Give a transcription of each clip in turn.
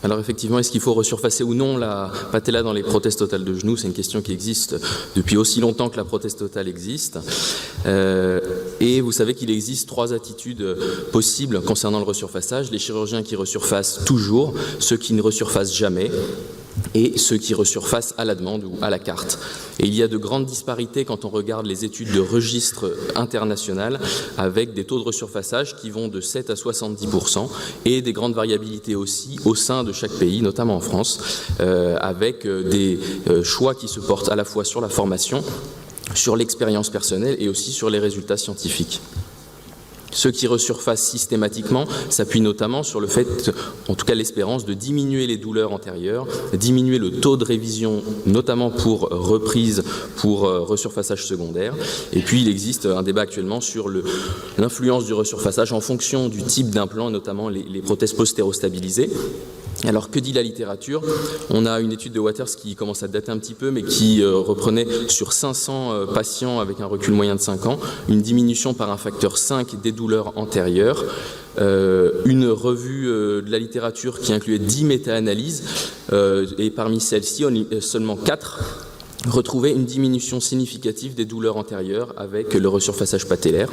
Alors effectivement, est-ce qu'il faut resurfacer ou non la patella dans les prothèses totales de genoux? C'est une question qui existe depuis aussi longtemps que la prothèse totale existe. Et vous savez qu'il existe 3 attitudes possibles concernant le resurfaçage. Les chirurgiens qui resurfacent toujours, ceux qui ne resurfacent jamais, et ceux qui resurfacent à la demande ou à la carte. Et il y a de grandes disparités quand on regarde les études de registre international avec des taux de resurfaçage qui vont de 7 à 70% et des grandes variabilités aussi au sein de chaque pays, notamment en France, avec des choix qui se portent à la fois sur la formation, sur l'expérience personnelle et aussi sur les résultats scientifiques. Ceux qui resurfacent systématiquement s'appuient notamment sur le fait, en tout cas l'espérance, de diminuer les douleurs antérieures, diminuer le taux de révision, notamment pour reprise, pour resurfaçage secondaire. Et puis il existe un débat actuellement sur l'influence du resurfaçage en fonction du type d'implant, notamment les prothèses postérostabilisées. Alors que dit la littérature? On a une étude de Waters qui commence à dater un petit peu, mais qui reprenait sur 500 patients avec un recul moyen de 5 ans, une diminution par un facteur 5 des douleurs antérieures. Une revue de la littérature qui incluait 10 méta-analyses, et parmi celles-ci, seulement 4 retrouvaient une diminution significative des douleurs antérieures avec le resurfaçage patellaire.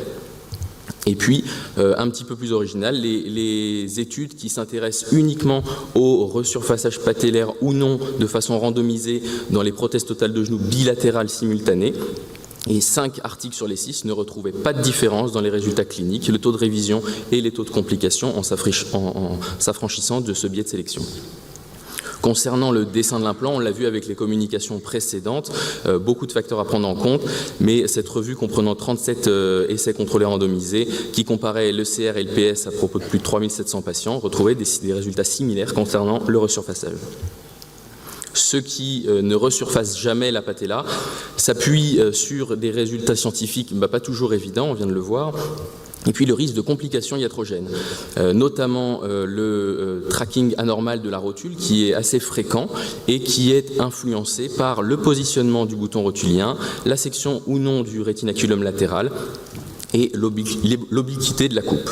Et puis, un petit peu plus original, les études qui s'intéressent uniquement au resurfaçage patellaire ou non de façon randomisée dans les prothèses totales de genoux bilatérales simultanées. Et 5 articles sur les 6 ne retrouvaient pas de différence dans les résultats cliniques, le taux de révision et les taux de complications en s'affranchissant de ce biais de sélection. Concernant le dessin de l'implant, on l'a vu avec les communications précédentes, beaucoup de facteurs à prendre en compte, mais cette revue comprenant 37 essais contrôlés randomisés qui comparaient l'ECR et le PS à propos de plus de 3700 patients retrouvait des résultats similaires concernant le resurfaçage. Ceux qui ne resurfacent jamais la patella s'appuient sur des résultats scientifiques pas toujours évidents, on vient de le voir. Et puis le risque de complications iatrogènes, notamment le tracking anormal de la rotule qui est assez fréquent et qui est influencé par le positionnement du bouton rotulien, la section ou non du rétinaculum latéral et l'obliquité de la coupe.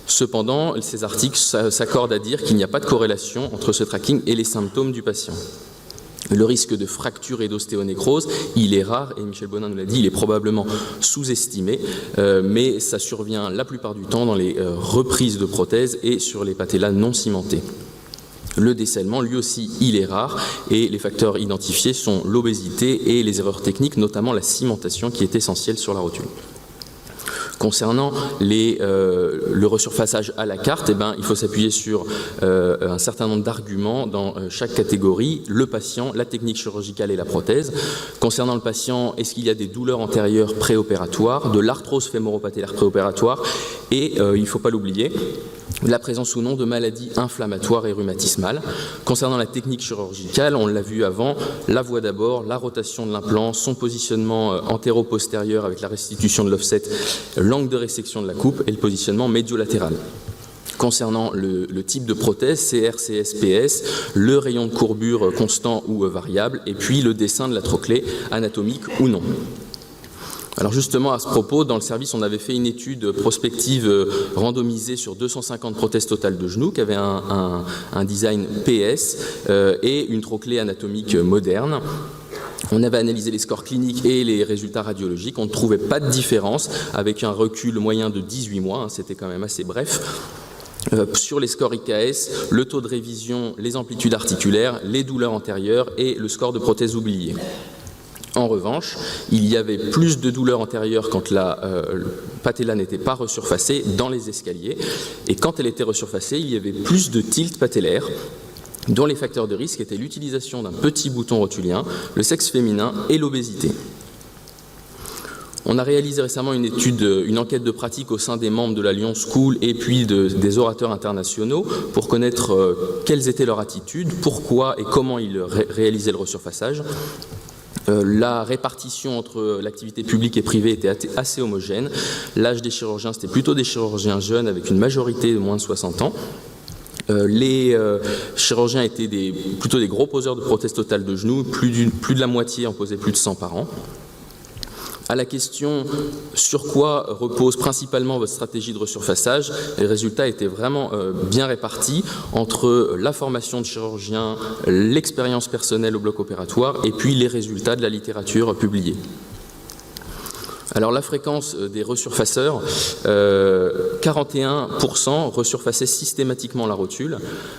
Cependant, ces articles s'accordent à dire qu'il n'y a pas de corrélation entre ce tracking et les symptômes du patient. Le risque de fracture et d'ostéonécrose, il est rare, et Michel Bonin nous l'a dit, il est probablement sous-estimé, mais ça survient la plupart du temps dans les reprises de prothèses et sur les patellas non cimentées. Le décèlement, lui aussi, il est rare, et les facteurs identifiés sont l'obésité et les erreurs techniques, notamment la cimentation qui est essentielle sur la rotule. Concernant le resurfaçage à la carte, il faut s'appuyer sur un certain nombre d'arguments dans chaque catégorie, le patient, la technique chirurgicale et la prothèse. Concernant le patient, est-ce qu'il y a des douleurs antérieures préopératoires, de l'arthrose fémoro-patellaire préopératoire et, il ne faut pas l'oublier, la présence ou non de maladies inflammatoires et rhumatismales. Concernant la technique chirurgicale, on l'a vu avant, la voie d'abord, la rotation de l'implant, son positionnement antéro-postérieur avec la restitution de l'offset, l'angle de résection de la coupe et le positionnement médiolatéral. Concernant le type de prothèse, CR, CS, PS, le rayon de courbure constant ou variable, et puis le dessin de la trochlée anatomique ou non. Alors justement, à ce propos, dans le service, on avait fait une étude prospective randomisée sur 250 prothèses totales de genoux qui avait un design PS et une trochlée anatomique moderne. On avait analysé les scores cliniques et les résultats radiologiques. On ne trouvait pas de différence avec un recul moyen de 18 mois. C'était quand même assez bref. Sur les scores IKS, le taux de révision, les amplitudes articulaires, les douleurs antérieures et le score de prothèse oubliée. En revanche, il y avait plus de douleurs antérieures quand la patella n'était pas resurfacée dans les escaliers, et quand elle était resurfacée, il y avait plus de tilt patellaire, dont les facteurs de risque étaient l'utilisation d'un petit bouton rotulien, le sexe féminin et l'obésité. On a réalisé récemment une enquête de pratique au sein des membres de la Lyon School et puis des orateurs internationaux pour connaître quelles étaient leurs attitudes, pourquoi et comment ils réalisaient le resurfaçage. La répartition entre l'activité publique et privée était assez homogène. L'âge des chirurgiens, c'était plutôt des chirurgiens jeunes avec une majorité de moins de 60 ans. Les chirurgiens étaient plutôt des gros poseurs de prothèses totales de genoux, plus de la moitié en posaient plus de 100 par an. À la question sur quoi repose principalement votre stratégie de resurfaçage, les résultats étaient vraiment bien répartis entre la formation de chirurgiens, l'expérience personnelle au bloc opératoire et puis les résultats de la littérature publiée. Alors la fréquence des resurfaceurs, 41% resurfaçaient systématiquement la rotule,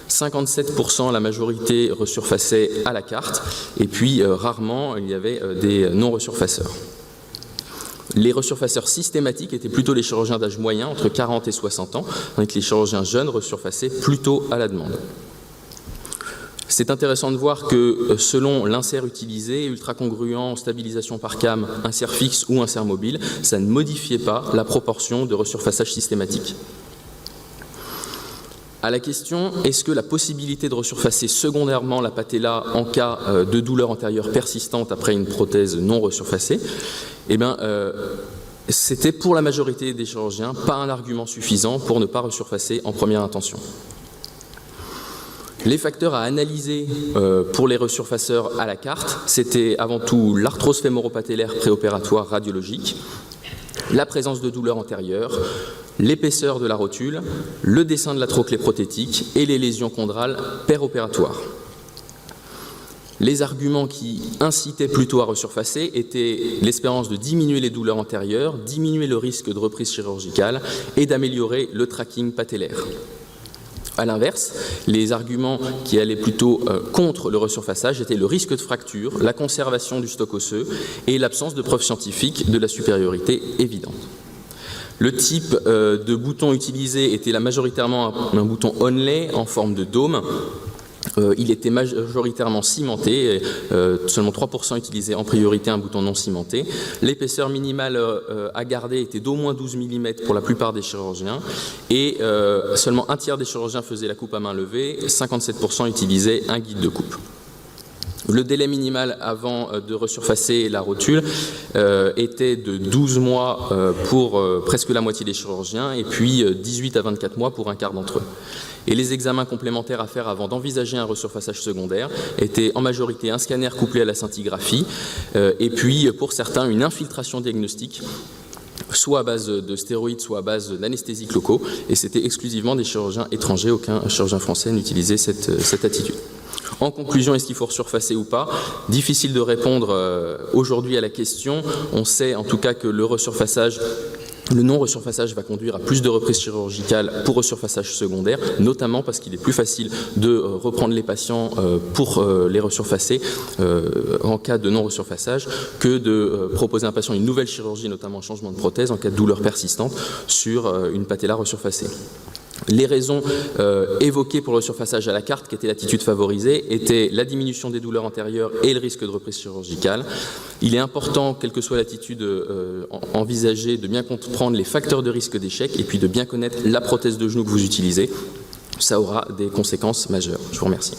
57% la majorité resurfaçait à la carte, et puis rarement il y avait des non-resurfaceurs. Les resurfaceurs systématiques étaient plutôt les chirurgiens d'âge moyen, entre 40 et 60 ans, tandis que les chirurgiens jeunes resurfaçaient plutôt à la demande. C'est intéressant de voir que selon l'insert utilisé, ultra congruent, stabilisation par cam, insert fixe ou insert mobile, ça ne modifiait pas la proportion de resurfaçage systématique. À la question, est-ce que la possibilité de resurfacer secondairement la patella en cas de douleur antérieure persistante après une prothèse non resurfacée, eh bien, c'était pour la majorité des chirurgiens pas un argument suffisant pour ne pas resurfacer en première intention. Les facteurs à analyser pour les resurfaceurs à la carte, c'était avant tout l'arthrose fémoro-patellaire préopératoire radiologique, la présence de douleurs antérieures, l'épaisseur de la rotule, le dessin de la trochlée prothétique et les lésions chondrales péropératoires. Les arguments qui incitaient plutôt à resurfacer étaient l'espérance de diminuer les douleurs antérieures, diminuer le risque de reprise chirurgicale et d'améliorer le tracking patellaire. A l'inverse, les arguments qui allaient plutôt contre le resurfaçage étaient le risque de fracture, la conservation du stock osseux et l'absence de preuves scientifiques de la supériorité évidente. Le type de bouton utilisé était majoritairement un bouton onlay en forme de dôme. Il était majoritairement cimenté, seulement 3% utilisaient en priorité un bouton non cimenté. L'épaisseur minimale à garder était d'au moins 12 mm pour la plupart des chirurgiens et seulement un tiers des chirurgiens faisaient la coupe à main levée, 57% utilisaient un guide de coupe. Le délai minimal avant de resurfacer la rotule était de 12 mois pour presque la moitié des chirurgiens et puis 18 à 24 mois pour un quart d'entre eux. Et les examens complémentaires à faire avant d'envisager un resurfaçage secondaire étaient en majorité un scanner couplé à la scintigraphie et puis pour certains une infiltration diagnostique soit à base de stéroïdes, soit à base d'anesthésiques locaux et c'était exclusivement des chirurgiens étrangers, aucun chirurgien français n'utilisait cette attitude. En conclusion, est-ce qu'il faut resurfacer ou pas? Difficile de répondre aujourd'hui à la question. On sait en tout cas que le non-resurfaçage va conduire à plus de reprises chirurgicales pour resurfaçage secondaire, notamment parce qu'il est plus facile de reprendre les patients pour les resurfacer en cas de non-resurfaçage que de proposer à un patient une nouvelle chirurgie, notamment un changement de prothèse en cas de douleur persistante sur une patella resurfacée. Les raisons évoquées pour le resurfaçage à la carte, qui était l'attitude favorisée, étaient la diminution des douleurs antérieures et le risque de reprise chirurgicale. Il est important, quelle que soit l'attitude envisagée, de bien comprendre les facteurs de risque d'échec et puis de bien connaître la prothèse de genou que vous utilisez. Ça aura des conséquences majeures. Je vous remercie.